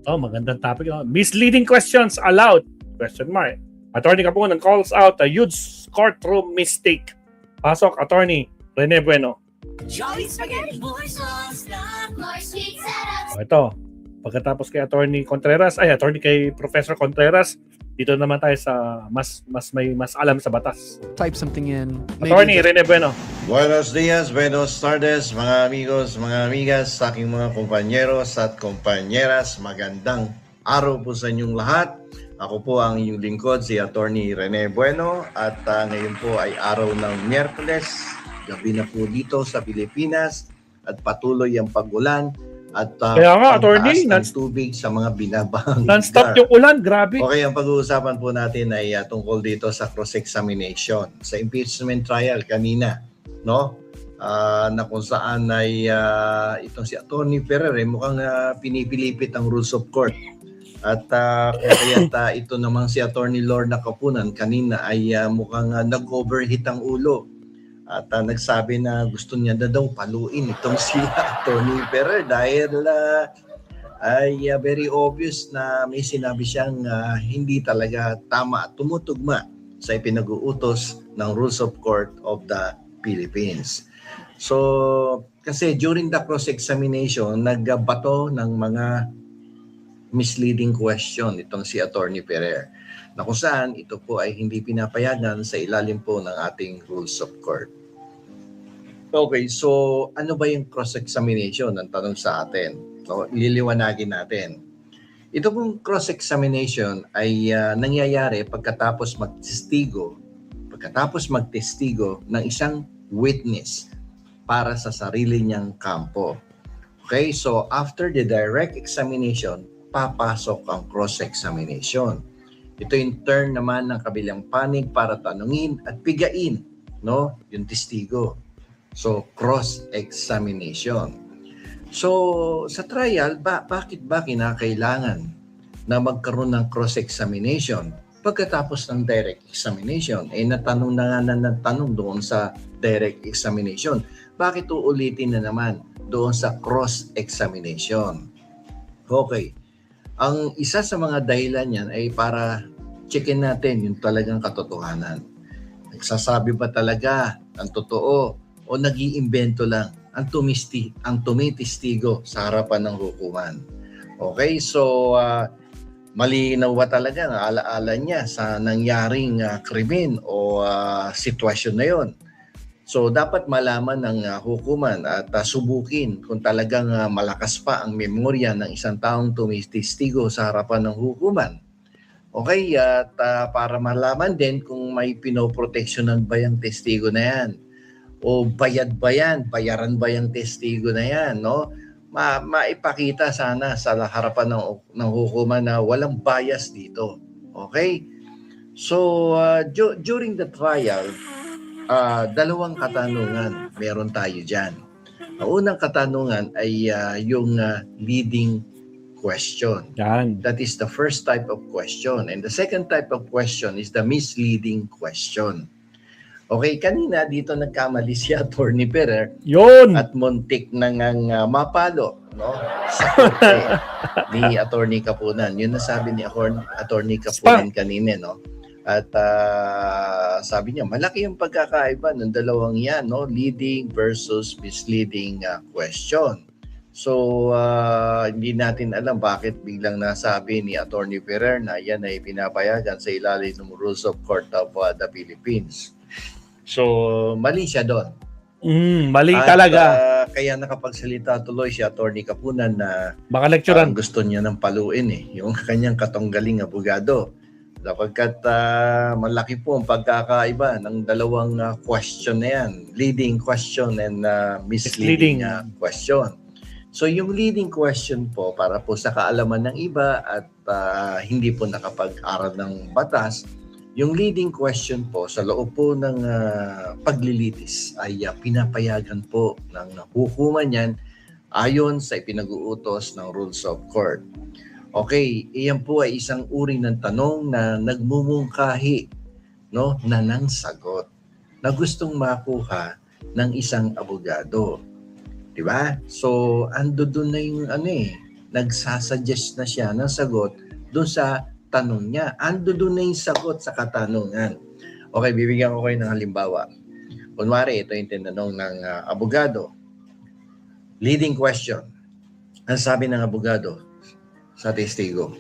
Ito, magandang topic. Misleading questions allowed? Question mark. Attorney Kapunan calls out a huge courtroom mistake. Pasok, Attorney Rene Bueno. Jolly Spaghetti! Ito, pagkatapos kay Attorney Contreras, Attorney kay Professor Contreras, dito naman tayo sa mas alam sa batas. Type something in. Attorney Rene Bueno. Buenos días, buenos tardes, mga amigos, mga amigas, sa aking mga kompanyeros at kompanyeras. Magandang araw po sa inyong lahat. Ako po ang inyong lingkod, si Attorney Rene Bueno. At ngayon po ay araw ng Miyerkules. Gabi na po dito sa Pilipinas. At patuloy ang pag-ulan. At Kaya nga, Attorney, ng tubig sa mga binabahang non-stop yung ulan, grabe. Okay, ang pag-uusapan po natin ay tungkol dito sa cross-examination. Sa impeachment trial kanina, no? Na kung saan ay itong si Attorney Ferrer mukhang pinipilipit ang rules of court. At kaya ito naman si Attorney Lorna Kapunan kanina ay mukhang nag-overheat ang ulo. At nagsabi na gusto niya na daw paluin itong si Attorney Ferrer dahil ay very obvious na may sinabi siyang hindi talaga tama at tumutugma sa ipinag-uutos ng Rules of Court of the Philippines. So, kasi during the cross-examination, nagbato ng mga misleading question itong si Attorney Ferrer na kung saan ito po ay hindi pinapayagan sa ilalim po ng ating Rules of Court. Okay, so ano ba yung cross-examination? Ang tanong sa atin. So, ililiwanagin natin. Ito pong cross-examination ay nangyayari pagkatapos magtestigo ng isang witness para sa sarili niyang kampo. Okay, so after the direct examination, papasok ang cross-examination. Ito yung turn naman ng kabilang panig para tanungin at pigain, no, yung testigo. So, cross-examination. So, sa trial, bakit ba kinakailangan na magkaroon ng cross-examination pagkatapos ng direct examination? Natanong na nga natanong doon sa direct examination. Bakit uulitin na naman doon sa cross-examination? Okay. Ang isa sa mga dahilan yan ay para checkin natin yung talagang katotohanan. Nagsasabi ba talaga ang totoo o nag-iimbento lang ang tumitistigo sa harapan ng hukuman? Okay, so malinaw ba talaga ang alaala niya sa nangyaring krimen o sitwasyon na yon? So dapat malaman ng hukuman at subukin kung talagang malakas pa ang memorya ng isang taong tumitistigo sa harapan ng hukuman. Okay, at para malaman din kung may pinoproteksyonan ba yung testigo na yan o bayaran ba yung testigo na yan, no? Maipakita sana sa harapan ng hukuman na walang bias dito. Okay? So, during the trial, dalawang katanungan meron tayo dyan. Ang unang katanungan ay yung leading question. Yan. That is the first type of question. And the second type of question is the misleading question. Okay, kanina dito nagkamali si Attorney Ferrer Yun! at muntik na ngang mapalo, no? Sa korte ni Attorney Kapunan. Yun nasabi ni Attorney Kapunan kanina, no? At sabi niya, malaki yung pagkakaiba ng dalawang yan, no? Leading versus misleading question. So, hindi natin alam bakit biglang nasabi ni Attorney Ferrer na yan ay pinapayagan sa ilalim ng Rules of Court of the Philippines. So, mali siya doon. Mali talaga. Kaya nakapagsalita tuloy si Attorney Kapunan na Baka lecturean. gusto niya ng paluin yung kanyang katonggaling abogado. Sapagkat malaki po ang pagkakaiba ng dalawang question na yan. Leading question and misleading question. So yung leading question po para po sa kaalaman ng iba at hindi po nakapag-aral ng batas, yung leading question po sa loob po ng paglilitis ay pinapayagan po ng hukuman yan ayon sa ipinag-uutos ng Rules of Court. Okay, iyan po ay isang uri ng tanong na nagmumungkahi, no, na ng sagot na gustong makuha ng isang abogado. Diba? So, ando doon na yung nagsasuggest na siya ng sagot doon sa tanong niya. Ando doon na yung sagot sa katanungan. Okay, bibigyan ko kayo ng halimbawa. Kunwari, ito yung tinanong ng abogado. Leading question. Ang sabi ng abogado sa testigo,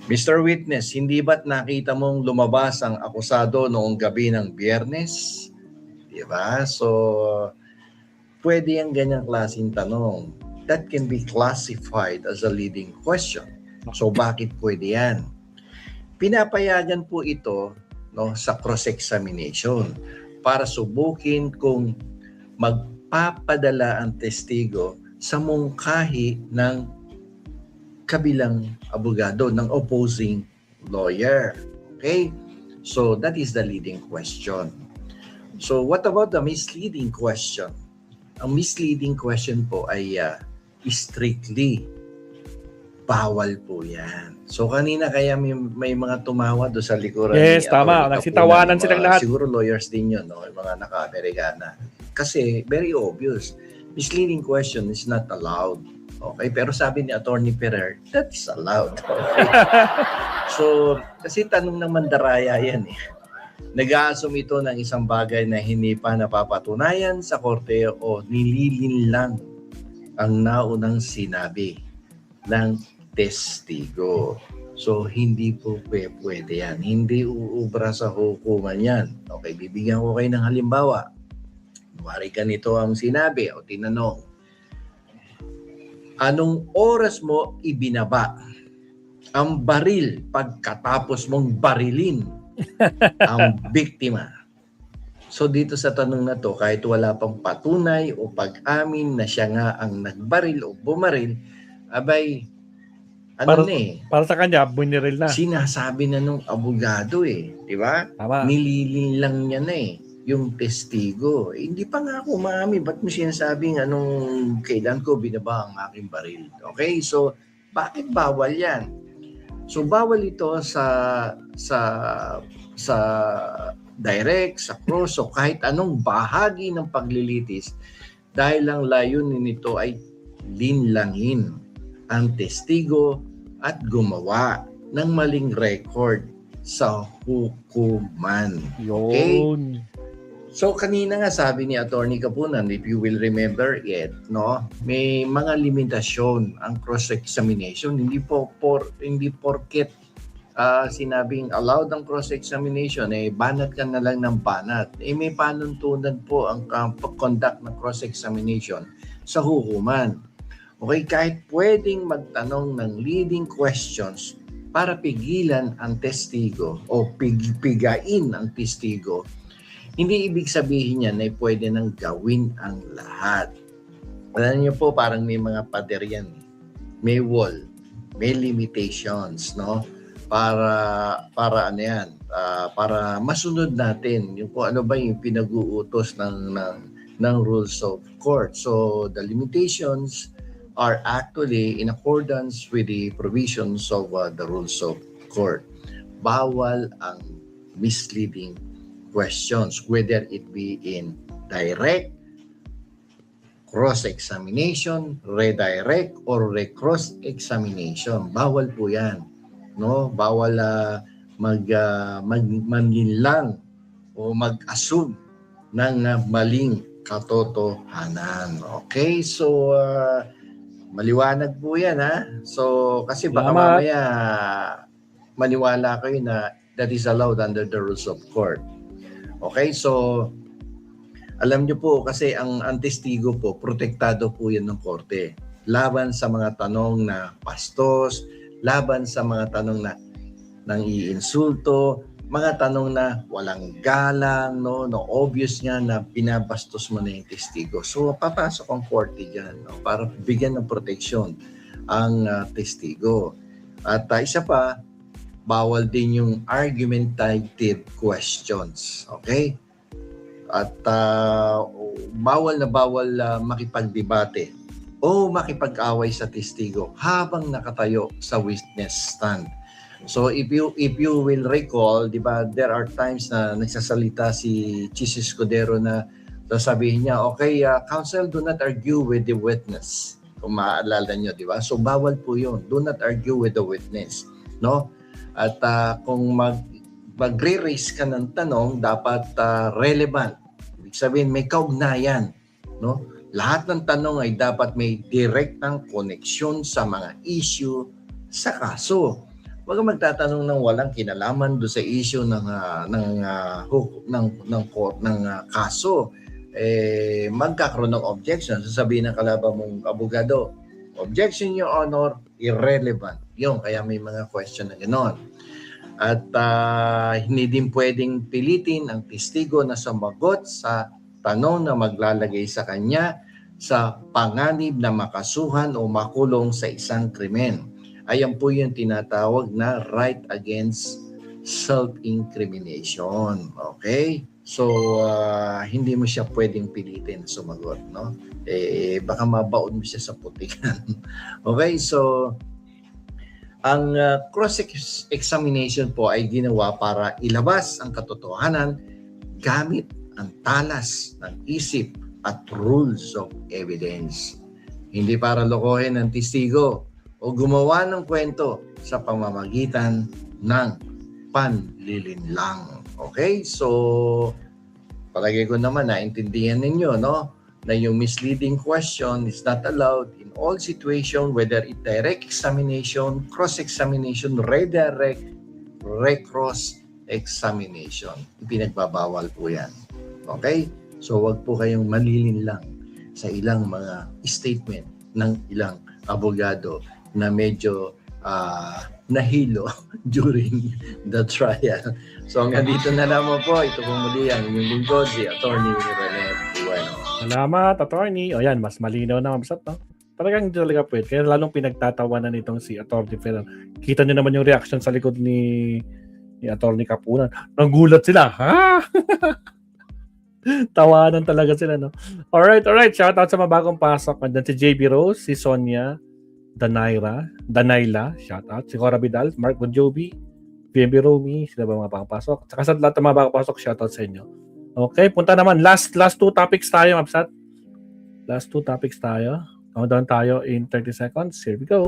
Mr. Witness, hindi ba't nakita mong lumabas ang akusado noong gabi ng Biyernes? Diba? So, pwede yung ganyang klaseng tanong. That can be classified as a leading question. So, bakit pwede yan? Pinapayagan po ito, no, sa cross-examination para subukin kung magpapadala ang testigo sa mungkahi ng kabilang abogado, ng opposing lawyer. Okay? So, that is the leading question. So, what about the misleading question? Ang misleading question po ay strictly bawal po yan. So, kanina kaya may mga tumawa doon sa likuran. Yes, tama. Nagsitawanan silang lahat. Siguro lawyers din yun, no? Yung mga naka-Amerikana. Kasi, very obvious. Misleading question is not allowed. Okay, pero sabi ni Attorney Ferrer, that's allowed. Okay? So, kasi tanong ng mandaraya yan eh. Nag-a-assume ito ng isang bagay na hindi pa napapatunayan sa korte o nililin lang ang naunang sinabi ng testigo. So, hindi po pwede yan. Hindi uubra sa hukuman yan. Okay, bibigyan ko kayo ng halimbawa. Mari ganito ang sinabi o tinanong. Anong oras mo ibinaba ang baril pagkatapos mong barilin ang biktima? So dito sa tanong na to, kahit wala pang patunay o pag-amin na siya nga ang nagbaril o bumaril, abay, para sa kanya, biniril na. Sinasabi na nung abogado di ba? Tama. Nililin lang niya na yung testigo. Hindi pa nga ako umami. Ba't mo sinasabing anong kailan ko binaba ang aking baril? Okay, so bakit bawal yan? So bawal ito sa direct, sa cross, o kahit anong bahagi ng paglilitis dahil ang layunin nito ay linlangin ang testigo at gumawa ng maling record sa hukuman. Okay? Yun. So kanina nga sabi ni Attorney Kapunan, if you will remember it, no, may mga limitasyon ang cross-examination. Hindi porket sinabing allowed ang cross-examination, banat ka na lang ng banat. May panuntunan po ang pag-conduct ng cross-examination sa hukuman. Okay, kahit pwedeng magtanong ng leading questions para pigilan ang testigo o pigain ang testigo, hindi ibig sabihin niya na pwede nang gawin ang lahat. Alam niyo po, parang may mga pader yan. May wall, may limitations, no? Para ano yan, para masunod natin yung kung ano ba yung pinag-uutos ng rules of court. So the limitations are actually in accordance with the provisions of the rules of court. Bawal ang misleading questions, whether it be in direct, cross-examination, redirect, or recross-examination. Bawal po yan. No? Bawal manlinlang o mag-assume ng maling katotohanan. Okay? So, maliwanag po yan, ha? So, kasi baka mamaya maniwala kayo na that is allowed under the rules of court. Okay, so alam nyo po kasi ang testigo po, protektado po yan ng korte. Laban sa mga tanong na bastos, laban sa mga tanong na nang iinsulto, mga tanong na walang galang, no obvious nga na binabastos mo na yung testigo. So papasok ang korte dyan, no, para bigyan ng proteksyon ang testigo. At isa pa, bawal din yung argumentative questions. Okay? At bawal makipagdebate o makipag-away sa testigo habang nakatayo sa witness stand. So if you will recall, di ba, there are times na nagsasalita si Chis Escudero na sasabihin niya, okay, counsel, do not argue with the witness. Kung maaalala nyo, di ba? So, bawal po yun. Do not argue with the witness. No? At kung magre-raise ka ng tanong, dapat relevant. Ibig sabihin, may kaugnayan. No? Lahat ng tanong ay dapat may direktang koneksyon sa mga issue sa kaso. Huwag kang magtatanong ng walang kinalaman do sa issue ng kaso. Magkakaroon ng objection. Sasabihin ng kalaban mong abogado, objection, Your Honor, irrelevant. Yun, kaya may mga question na gano'n. At hindi din pwedeng pilitin ang testigo na sumagot sa tanong na maglalagay sa kanya sa panganib na makasuhan o makulong sa isang krimen. Ayan po yung tinatawag na right against self-incrimination. Okay? So, hindi mo siya pwedeng pilitin sumagot, no? Baka mabaon mo siya sa putikan. Okay? So, ang cross-examination po ay ginawa para ilabas ang katotohanan gamit ang talas ng isip at rules of evidence. Hindi para lokohin ang testigo o gumawa ng kwento sa pamamagitan ng panlilinlang. Okay? So, palagay ko naman naintindihan ninyo, no? Na yung misleading question is not allowed in all situations, whether it direct examination, cross-examination, redirect, recross examination. Ipinagbabawal po yan. Okay? So, wag po kayong malilinlang sa ilang mga statement ng ilang abogado na medyo nahilo during the trial. So, hanggang dito na lamang po. Ito po muli ang inyong lingkod, si Attorney Rene Bueno. Salamat, attorney. O yan, mas malinaw na mabsat, no? Talagang hindi talaga pwede. Kaya lalong pinagtatawanan itong si Attorney Ferrer. Kita nyo naman yung reaction sa likod ni Attorney Kapunan. Nagulat sila. Ha? Tawanan talaga sila, no? Alright. Shout out sa mga bagong pasok. Nandiyan si JB Rose, si Sonia, Danayla, shout out. Si Cora Vidal, Mark Bonjobi, PMB Romy, sila ba mga pakapasok? Tsaka sa lahat ng mga pakapasok, shout out sa inyo. Okay, punta naman. Last two topics tayo, Mabsat. Last two topics tayo. Countdown tayo in 30 seconds. Here we go.